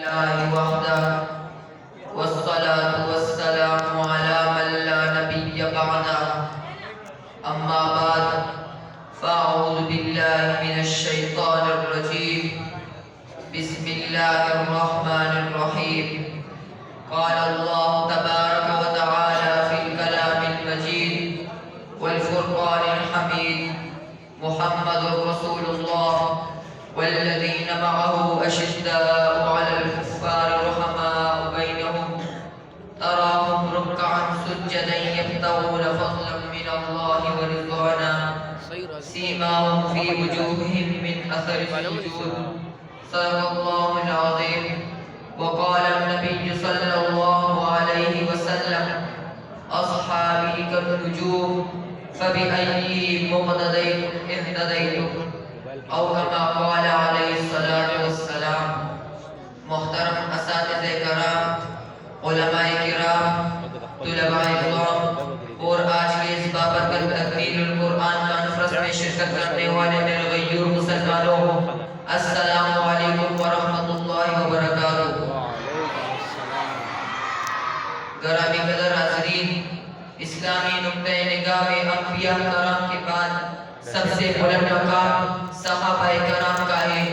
الله وحده والصلاة والسلام على من لا نبي بعده أما بعد فأعوذ بالله من الشيطان الرجيم بسم الله الرحمن الرحيم قال الله تبارك وتعالى في الكلام المجيد والفرقان الحميد محمد رسول الله والذين معه أشداء على الكفار رحماء بينهم تراهم ركعا سجدا يبتغون فضلا من الله ورضوانا سيماهم في وجوههم من أثر السجود صدق الله العظيم وقال النبي صلى الله عليه وسلم أصحابي كالنجوم فبأي مقتديتم اهتديتم او كما قال علیہ الصلوۃ والسلام۔ محترم اساتذہ کرام، علماء کرام، طلباء کرام اور آج کے اس بابرکت تقریر القرآن کانفرنس میں شرکت کرنے والے میرے غیور مسلمانوں، السلام علیکم ورحمۃ اللہ وبرکاتہ۔ گرامی قدر حاضرین، اسلامی نقطہ نگاہ میں انبیاء کرام کے بعد سب سے بلند مقام صحابہ کرام کا ہے۔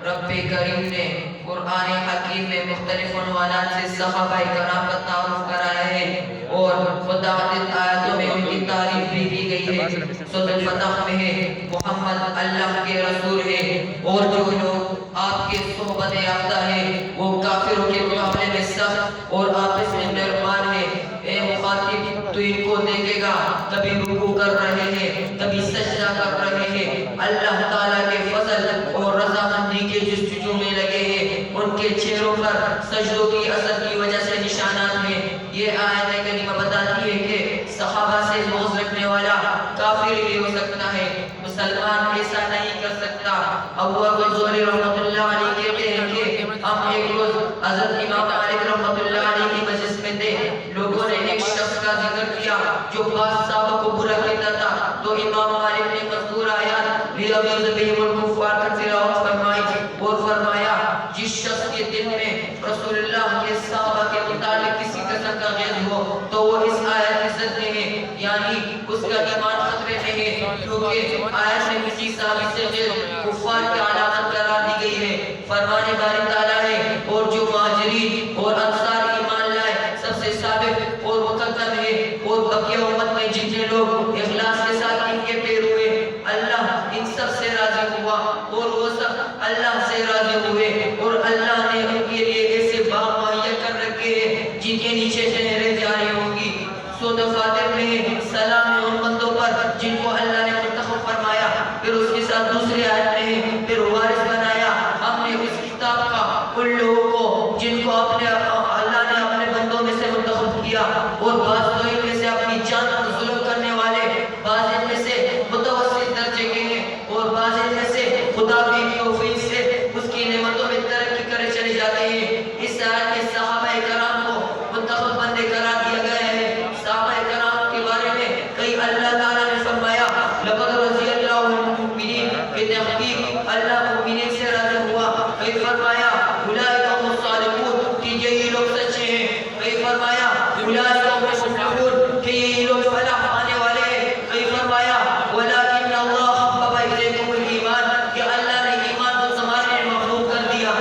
رب کریم نے قرآن حکیم میں مختلف عنوانات سے صحابہ کرام کا تعارف کرایا ہے اور متعدد آیاتوں میں ان کی تعریف بھی کی گئی ہے۔ سورۃ الفتح میں ہے محمد اللہ کے رسول ہے، اور جو لوگ آپ کے صحبت یافتہ ہیں وہ کافروں کے مقابلے میں سخت اور آپس میں مہربان ہے۔ اے مخاطب، تو ان کو دیکھے گا کبھی رکوع کر رہے ہیں، کبھی سجدہ کر رہے ہیں، اللہ تعالیٰ کے فضل اور رضامندی کے جستجو میں لگے ہیں، ان کے چہروں پر سجدوں کی اثر کی وجہ سے نشانات ہیں۔ یہ آیت کریمہ بتاتی ہے کہ صحابہ سے بغض رکھنے والا کافر ہی ہو سکتا ہے، مسلمان ایسا نہیں کر سکتا۔ ابو زہری رحمۃ اللہ علیہ کہتے ہیں کہ ہم ایک روز حضرت امام مالک رحمۃ اللہ علیہ کی مجلس میں تھے، لوگوں نے ایک شخص کا ذکر کیا جو بعض صحابہ کو برا کہتا تھا، تو امام مالک نے مذکور آیات لیغیظ بہم الکفار کا تلاوت فرمائی اور فرمایا جس شخص کے دل میں رسول اللہ کے صحابہ کے متعلق کسی قسم کا غیظ ہو تو وہ اس آیت کی زد میں ہے، یعنی اس کا ایمان خطرے میں ہے، کیونکہ آیت میں کسی صحابی سے غیظ کفار کی علامت قرار دی گئی ہے۔ فرمان باری تعالیٰ ہے اور جو مہاجرین اور انصار ایمان لائے سب سے ثابت اور مقدم ہے، اور بقیہ امت میں جتنے لوگ اخلاص کے ساتھ ان کے پیر ہوئے، اللہ ان سب سے راضی ہوا اور وہ سب اللہ سے راضی ہوئے، اور اللہ نے ان کے لیے ایسے باغ مہیا کر رکھے ہیں جن کے نیچے نہریں جاری ہوں گی۔ سورۃ فاطر میں سلام ہے ان بندوں پر جن کو اللہ نے منتخب فرمایا، پھر اس کے ساتھ دوسری آیت میں ہے پھر وارث بنایا ہم نے اس کتاب کا ان لوگوں کو جن کو اللہ نے اپنے بندوں میں سے منتخب کیا، اور بعض تو ان میں سے اپنی جان پر ظلم کرنے والے، بعض ان میں سے متوسط درجے کے ہیں، اور بعض ان میں سے خدا کی توفیق سے اس کی نعمتوں میں ترقی کرے چلے جاتے ہیں۔ اس آیت میں صحابہ کرام کو منتخب بندے قرار دیا گیا ہے۔ صحابہ کرام کے بارے میں کئی اللہ تعالیٰ نے فرمایا لقد رضی اللہ عنہ المؤمنین، کہ تحقیق اللہ مومنین سے راضی ہوا۔ کئی فرمایا اولئک هم الصادقون، کہ یہی لوگ سچے ہیں۔ کئی فرمایا اولئک هم المفلحون، کہ یہی لوگ فلاح پانے والے ہیں۔ کئی فرمایا ولکن اللہ حبب الیکم الایمان، کہ اللہ نے ایمان کو تمہارے لیے محبوب کر دیا۔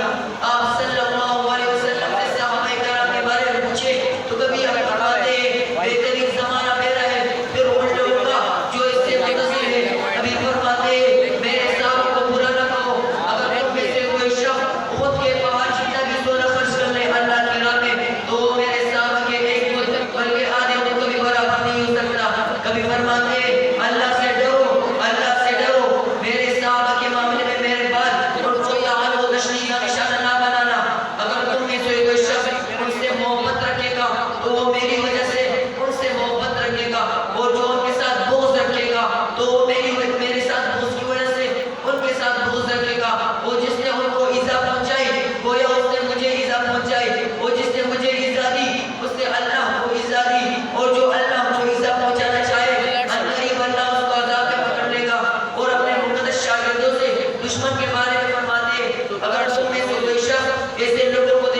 آپ صلی اللہ علیہ وسلم سے صحابہ کرام کے بارے میں پوچھے تو کبھی آپ فرماتے ہیں بہترین زمانہ میرا ہے، پھر ان لوگوں کا جو اس سے متصل ہے۔ کبھی فرماتے ہیں میرے صحابہ کو برا نہ کہو، اگر تم میں سے کوئی شخص خود کے پہاڑ جتنا بھی سونا خرچ کر لے اللہ کی راہ میں تو وہ میرے صحابہ کے ایک مدت بلکہ آدھے مدت کبھی برابر نہیں ہو سکتا۔ کبھی فرماتے ہیں اللہ سے ڈرو، اللہ سے ڈرو، میرے صحابہ کے معاملے میں میرے بعد ان کو یعان و تشریح کا نشانہ نہ بنانا۔ اگر تم میں سے کوئی شخص ان سے محبت رکھے گا تو وہ میری وجہ سے ان سے محبت رکھے گا، اور جو ان کے ساتھ بغض رکھے گا تو وہ میرے ساتھ بغض کی وجہ سے ان کے ساتھ بغض رکھے گا۔ اور جس نے ان کو ایذا پہنچائی گویا اس نے مجھے ایذا پہنچائی، اور جس نے مجھے ایذا دی اس نے اللہ کو ایذا دی، اور جو اللہ کو ایذا پہنچانا چاہے عنقریب اللہ اس کو عذاب میں پکڑ لے گا۔ اور اپنے مقدس شاگردوں سے دشمن کے بارے میں فرماتے ہیں اگر تم میں سے کوئی شخص ایسے لوگوں کو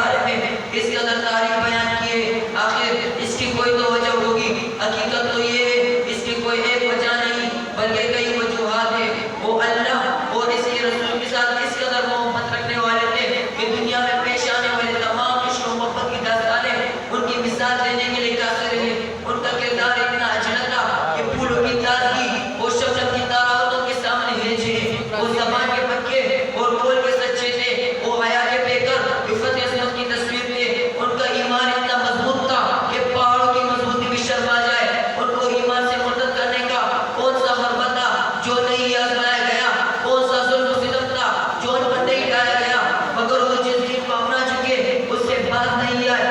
بارے میں اس قدر تعریف بیان کیے، آخر اس کی کوئی تو وجہ ہوگی۔ حقیقت تو یہ ہے اس کی کوئی ایک وجہ نہیں بلکہ کئی وجوہات ہیں۔ وہ اللہ اور اس کے رسول کے ساتھ اس قدر محبت رکھنے والے تھے کہ دنیا میں پیش آنے والے تمام عشق و محبت کی داستانیں ان کی مثال دینے کے لیے کافی رہے۔ ان کا کردار اتنا اجلا تھا کہ پھولوں کی تازگی اور شبنم کی طراوت ان کے سامنے بھیجے۔ وہ زبان کے پکے اور قول کے سچے تھے، وہ حیا کے بے کر عفت عصمت کی تصویر تھے۔ ان کا ایمان اتنا مضبوط تھا کہ پہاڑوں کی مضبوطی بھی شرما جائے۔ ان کو ایمان سے مرتد کرنے کا کون سا حربہ تھا جو نہیں آزمایا گیا، کون سا ظلم و ستم تھا جو ان پر نہیں ڈالا گیا، مگر وہ جس دن کو اپنا چکے اس سے باز نہیں آئے۔